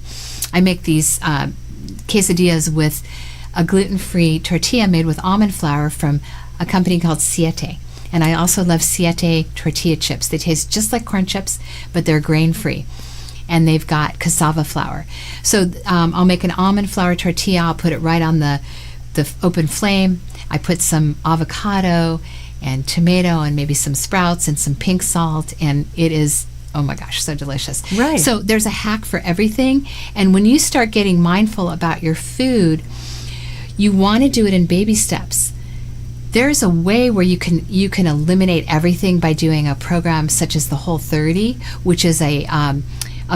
I make these quesadillas with a gluten-free tortilla made with almond flour from a company called Siete. And I also love Siete tortilla chips. They taste just like corn chips, but they're grain-free. And they've got cassava flour. So I'll make an almond flour tortilla. I'll put it right on the open flame. I put some avocado and tomato and maybe some sprouts and some pink salt, and it is, oh my gosh, so delicious. Right. So there's a hack for everything. And when you start getting mindful about your food, you want to do it in baby steps. There's a way where you can eliminate everything by doing a program such as the Whole30, which is a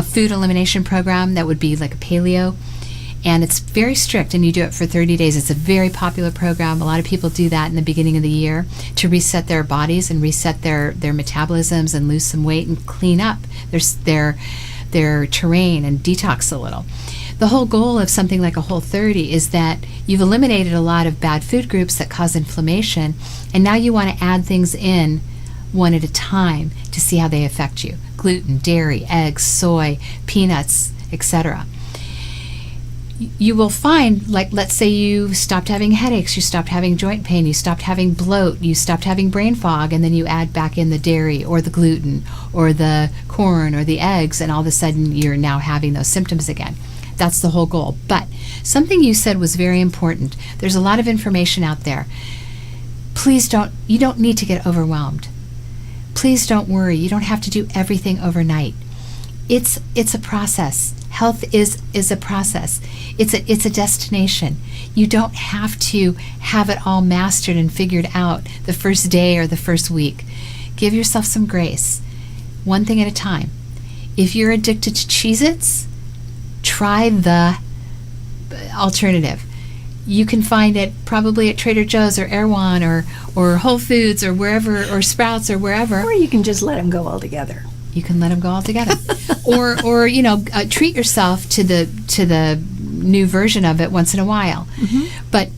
food elimination program that would be like a paleo, and it's very strict, and you do it for 30 days. It's a very popular program. A lot of people do that in the beginning of the year to reset their bodies and reset their metabolisms and lose some weight and clean up their terrain and detox a little. The whole goal of something like a Whole30 is that you've eliminated a lot of bad food groups that cause inflammation, and now you want to add things in one at a time to see how they affect you. Gluten, dairy, eggs, soy, peanuts, etc. You will find, like, let's say you stopped having headaches, you stopped having joint pain, you stopped having bloat, you stopped having brain fog, and then you add back in the dairy or the gluten or the corn or the eggs, and all of a sudden you're now having those symptoms again. That's the whole goal. But something you said was very important. There's a lot of information out there. Please you don't need to get overwhelmed. Please don't worry. You don't have to do everything overnight. It's a process. Health is a process. It's a destination. You don't have to have it all mastered and figured out the first day or the first week. Give yourself some grace. One thing at a time. If you're addicted to Cheez-Its, try the alternative. You can find it probably at Trader Joe's or Erewhon or Whole Foods or wherever, or Sprouts or wherever. Or you can just let them go altogether. You can let them go altogether. or treat yourself to the new version of it once in a while. Mm-hmm. But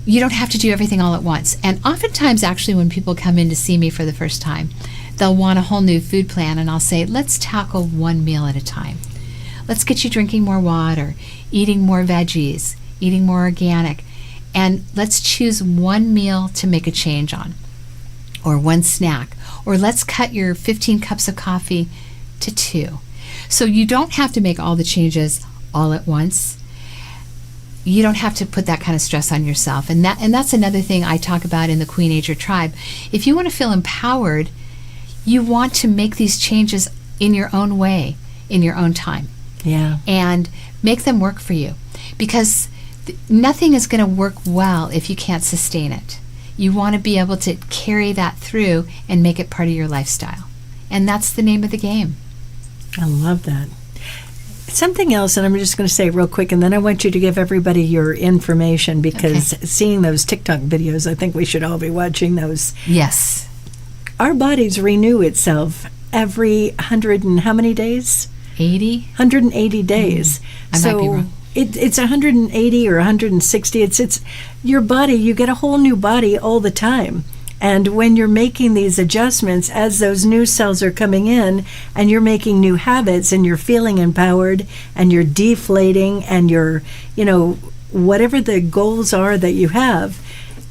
you don't have to do everything all at once. And oftentimes, actually, when people come in to see me for the first time, they'll want a whole new food plan, and I'll say, let's tackle one meal at a time. Let's get you drinking more water, eating more veggies, eating more organic, and let's choose one meal to make a change on, or one snack, or let's cut your 15 cups of coffee to 2. So you don't have to make all the changes all at once. You don't have to put that kind of stress on yourself. And that's another thing I talk about in the Queen Ager Tribe. If you want to feel empowered, you want to make these changes in your own way, in your own time. Yeah. And make them work for you, because nothing is going to work well if you can't sustain it. You want to be able to carry that through and make it part of your lifestyle. And that's the name of the game. I love that. Something else, and I'm just going to say it real quick, and then I want you to give everybody your information, because seeing those TikTok videos, I think we should all be watching those. Yes. Our bodies renew itself every 100 and how many days? 80? 180 days. I might be wrong. It's 180 or 160. It's your body. You get a whole new body all the time. And when you're making these adjustments, as those new cells are coming in, and you're making new habits, and you're feeling empowered, and you're deflating, and you're, whatever the goals are that you have,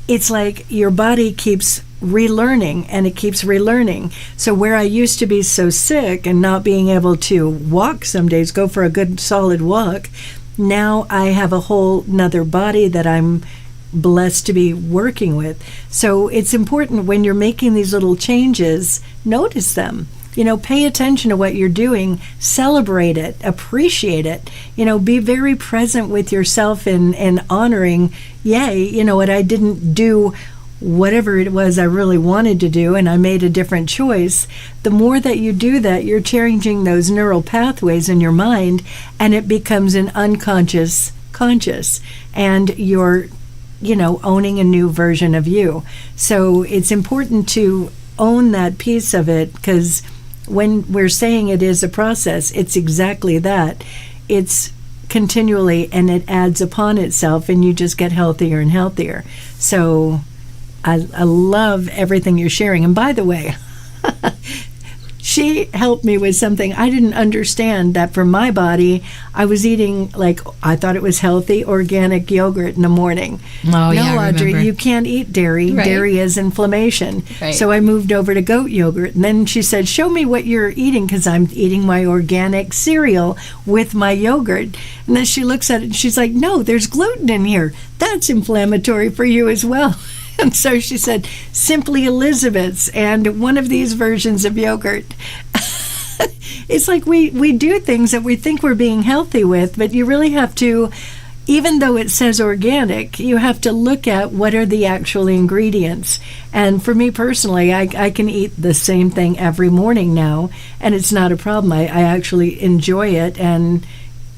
it's like your body keeps relearning, and it keeps relearning. So where I used to be so sick and not being able to walk some days, go for a good solid walk, now I have a whole nother body that I'm blessed to be working with. So it's important when you're making these little changes, notice them. Pay attention to what you're doing, celebrate it, appreciate it, be very present with yourself and honoring, what I didn't do, whatever it was I really wanted to do, and I made a different choice. The more that you do that, you're changing those neural pathways in your mind, and it becomes an unconscious conscious, and you're owning a new version of you. So it's important to own that piece of it, because when we're saying it is a process, it's exactly that. It's continually, and it adds upon itself, and you just get healthier and healthier. So I love everything you're sharing. And by the way, she helped me with something I didn't understand, that for my body, I was eating, I thought it was healthy, organic yogurt in the morning. Oh, yeah, I Audrey, remember. you can't eat dairy. Right. Dairy is inflammation. Right. So I moved over to goat yogurt. And then she said, show me what you're eating, because I'm eating my organic cereal with my yogurt. And then she looks at it and she's like, no, there's gluten in here. That's inflammatory for you as well. And so she said, Simply Elizabeth's and one of these versions of yogurt. It's like we do things that we think we're being healthy with, but you really have to, even though it says organic, you have to look at what are the actual ingredients. And for me personally, I can eat the same thing every morning now, and it's not a problem. I actually enjoy it, and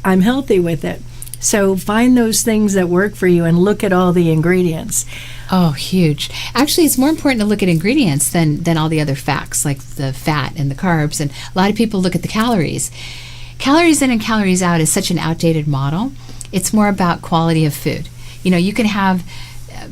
I'm healthy with it. So find those things that work for you and look at all the ingredients. Oh, huge. Actually, it's more important to look at ingredients than all the other facts, like the fat and the carbs. And a lot of people look at the calories. Calories in and calories out is such an outdated model. It's more about quality of food. You can have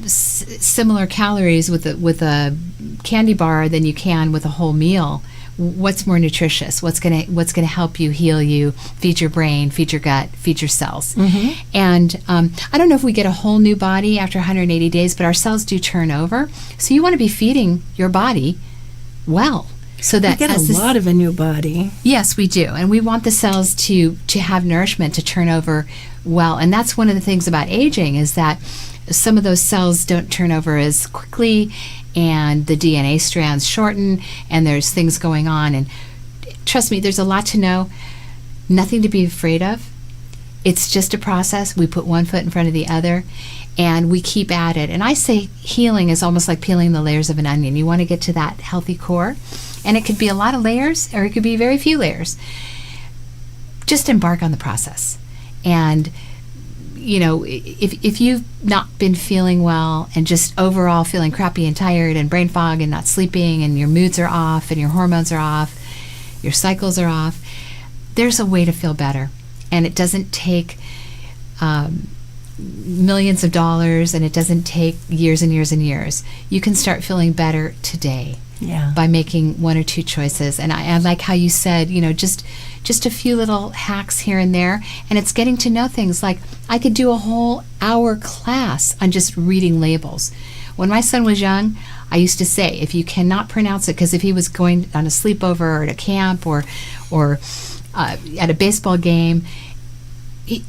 similar calories with a candy bar than you can with a whole meal. What's more nutritious? What's gonna help you, heal you, feed your brain, feed your gut, feed your cells? Mm-hmm. And I don't know if we get a whole new body after 180 days, but our cells do turn over. So you want to be feeding your body well, so that we get a lot of a new body. Yes, we do, and we want the cells to have nourishment, to turn over well. And that's one of the things about aging, is that some of those cells don't turn over as quickly, and the DNA strands shorten, and there's things going on. And trust me, there's a lot to know, nothing to be afraid of. It's just a process. We put one foot in front of the other, and we keep at it. And I say healing is almost like peeling the layers of an onion. You want to get to that healthy core, and it could be a lot of layers, or it could be very few layers. Just embark on the process. And if you've not been feeling well, and just overall feeling crappy and tired and brain fog and not sleeping, and your moods are off and your hormones are off, your cycles are off, there's a way to feel better. And it doesn't take millions of dollars, and it doesn't take years and years and years. You can start feeling better today. Yeah. By making one or two choices. And I like how you said, just a few little hacks here and there, and it's getting to know things. Like, I could do a whole hour class on just reading labels. When my son was young, I used to say, if you cannot pronounce it, because if he was going on a sleepover or at a camp or at a baseball game,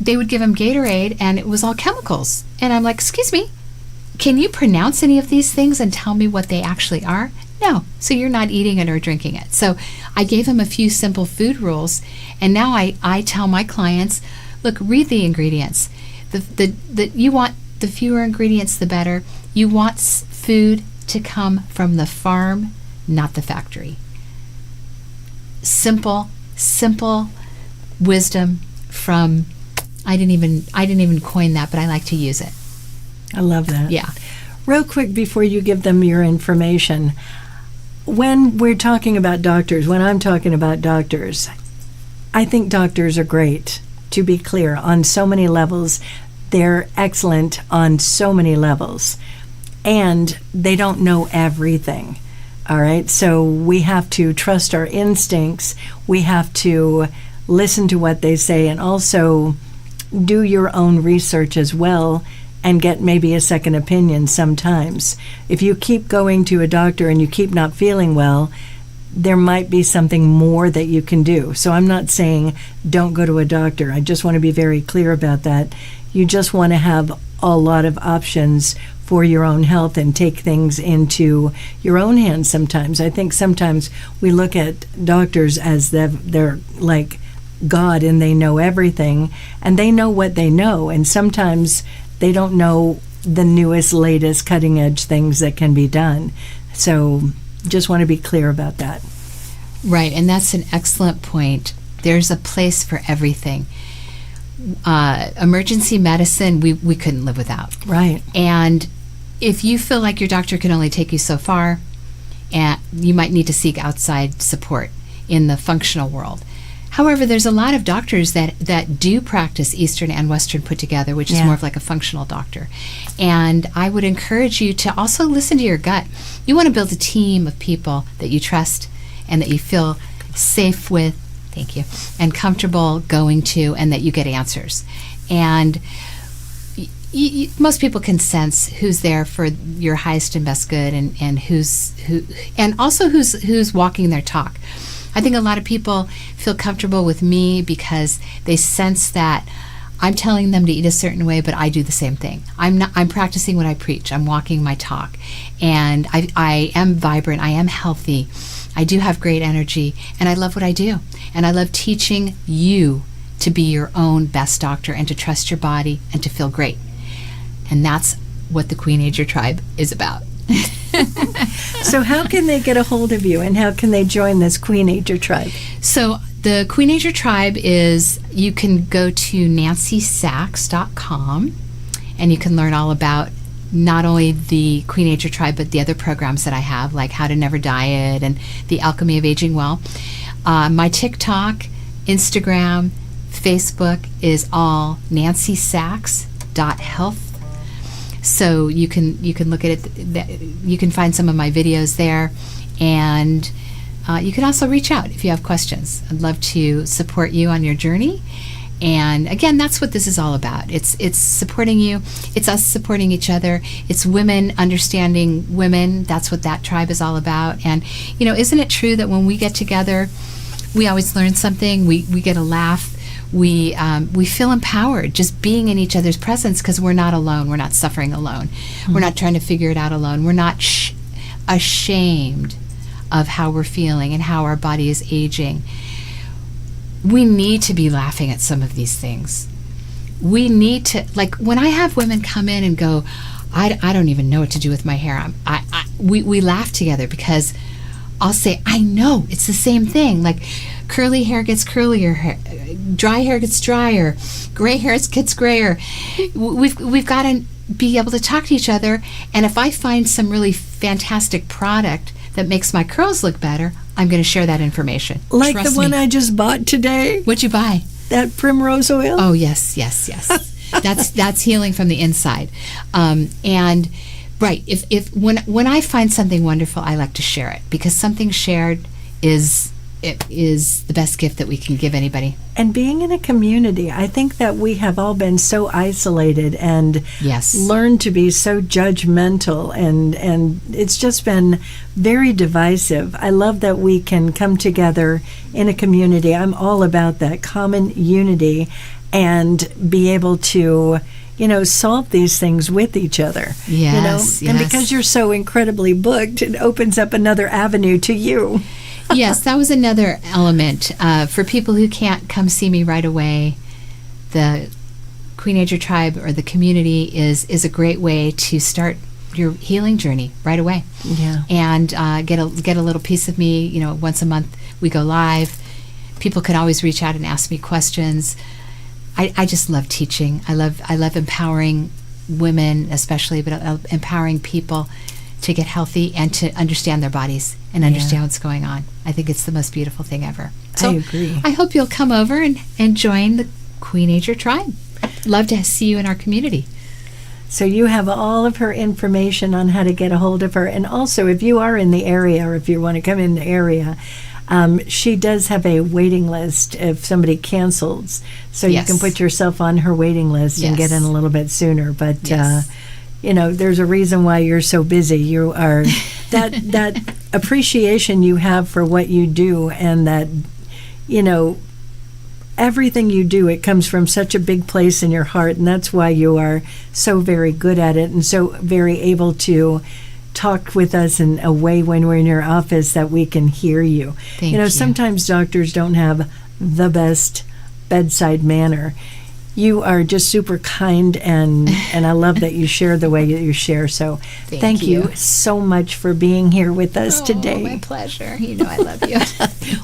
they would give him Gatorade, and it was all chemicals. And I'm like, excuse me, can you pronounce any of these things and tell me what they actually are? No. So you're not eating it or drinking it. So I gave him a few simple food rules, and now I tell my clients, look, read the ingredients. You want the fewer ingredients, the better. You want food to come from the farm, not the factory. simple wisdom from, I didn't even coin that, but I like to use it. I love that. Yeah. Real quick before you give them your information, when we're talking about doctors, when I'm talking about doctors, I think doctors are great, to be clear, on so many levels. They're excellent on so many levels. And they don't know everything. All right? So we have to trust our instincts. We have to listen to what they say, and also do your own research as well, and get maybe a second opinion sometimes. If you keep going to a doctor and you keep not feeling well, there might be something more that you can do. So I'm not saying don't go to a doctor. I just want to be very clear about that. You just want to have a lot of options for your own health and take things into your own hands sometimes. I think sometimes we look at doctors as they're like God and they know everything, and they know what they know, and sometimes they don't know the newest, latest, cutting edge things that can be done. So just want to be clear about that. Right, and that's an excellent point. There's a place for everything. Emergency medicine, we couldn't live without. Right. And if you feel like your doctor can only take you so far, and you might need to seek outside support in the functional world. However, there's a lot of doctors that do practice Eastern and Western put together, which is more of like a functional doctor. And I would encourage you to also listen to your gut. You want to build a team of people that you trust and that you feel safe with, thank you, and comfortable going to, and that you get answers. And most people can sense who's there for your highest and best good, and who's walking their talk. I think a lot of people feel comfortable with me because they sense that I'm telling them to eat a certain way, but I do the same thing. I'm practicing what I preach. I'm walking my talk. And I am vibrant. I am healthy. I do have great energy. And I love what I do. And I love teaching you to be your own best doctor and to trust your body and to feel great. And that's what the Queenager Tribe is about. So how can they get a hold of you, and how can they join this Queenager Tribe? So the Queenager Tribe is, you can go to nancysachs.com, and you can learn all about not only the Queenager Tribe, but the other programs that I have, like How to Never Diet and The Alchemy of Aging Well. My TikTok, Instagram, Facebook is all nancysachs.health. So you can look at it. You can find some of my videos there, and you can also reach out if you have questions. I'd love to support you on your journey. And again, that's what this is all about. It's supporting you. It's us supporting each other. It's women understanding women. That's what that tribe is all about. And isn't it true that when we get together, we always learn something. We get a laugh. We feel empowered just being in each other's presence, because we're not alone. We're not suffering alone. Mm-hmm. We're not trying to figure it out alone. We're not ashamed of how we're feeling and how our body is aging. We need to be laughing at some of these things. We need to, like when I have women come in and go, I don't even know what to do with my hair. We laugh together, because I'll say, I know, it's the same thing. Like curly hair gets curlier, dry hair gets drier, gray hair gets grayer. We've got to be able to talk to each other. And if I find some really fantastic product that makes my curls look better, I'm going to share that information. Like Trust the one me. I just bought today. What'd you buy? That primrose oil. Oh, yes. That's healing from the inside. And right, if when I find something wonderful, I like to share it, because something shared is the best gift that we can give anybody. And being in a community, I think that we have all been so isolated and learned to be so judgmental, and it's just been very divisive. I love that we can come together in a community. I'm all about that common unity and be able to solve these things with each other. Yes. And because you're so incredibly booked, it opens up another avenue to you. Yes, that was another element. For people who can't come see me right away, the Queenager Tribe or the community is a great way to start your healing journey right away. Yeah. And get a little piece of me. You know, once a month we go live. People can always reach out and ask me questions. I just love teaching. I love empowering women, especially, but empowering people to get healthy and to understand their bodies and understand what's going on. I think it's the most beautiful thing ever. So I agree. I hope you'll come over and join the Queenager tribe. Love to see you in our community. So you have all of her information on how to get a hold of her. And also, if you are in the area or if you want to come in the area, she does have a waiting list if somebody cancels. So you can put yourself on her waiting list and get in a little bit sooner. But, you know, there's a reason why you're so busy. You are, that appreciation you have for what you do, and that, you know, everything you do, it comes from such a big place in your heart, and that's why you are so very good at it and so very able to talk with us in a way when we're in your office that we can hear you. Thank you know, you. sometimes doctors don't have the best bedside manner. You are just super kind, and I love that you share the way that you share. So thank you so much for being here with us today. My pleasure. You know I love you.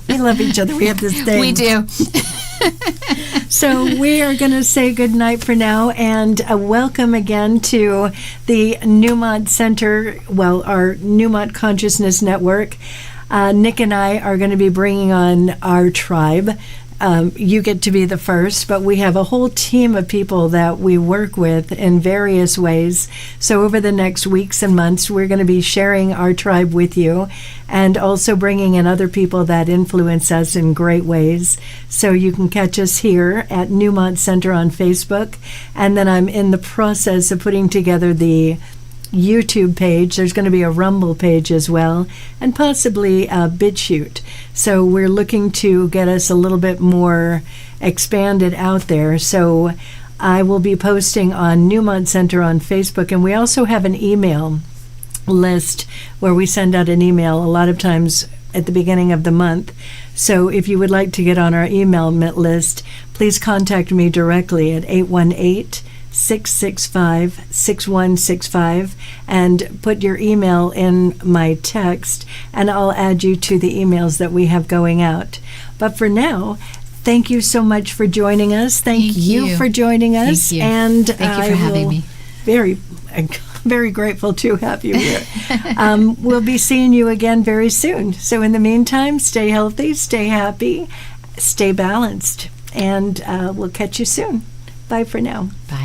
We love each other. We have this thing. We do. So we are going to say good night for now, and welcome again to the Newmont Center, well, our Newmont Consciousness Network. Nick and I are going to be bringing on our tribe. You get to be the first, but we have a whole team of people that we work with in various ways. So over the next weeks and months, we're going to be sharing our tribe with you, and also bringing in other people that influence us in great ways. So you can catch us here at Newmont Center on Facebook, and then I'm in the process of putting together the YouTube page. There's going to be a Rumble page as well, and possibly a BitChute. So we're looking to get us a little bit more expanded out there. So I will be posting on Newmont Center on Facebook, and we also have an email list where we send out an email a lot of times at the beginning of the month. So if you would like to get on our email list, please contact me directly at 818-665-6165 and put your email in my text, and I'll add you to the emails that we have going out. But for now, thank you so much for joining us. Thank you for joining us. Thank you. And thank you for having me. Very grateful to have you here. We'll be seeing you again very soon. So in the meantime, stay healthy, stay happy, stay balanced, and we'll catch you soon. Bye for now. Bye.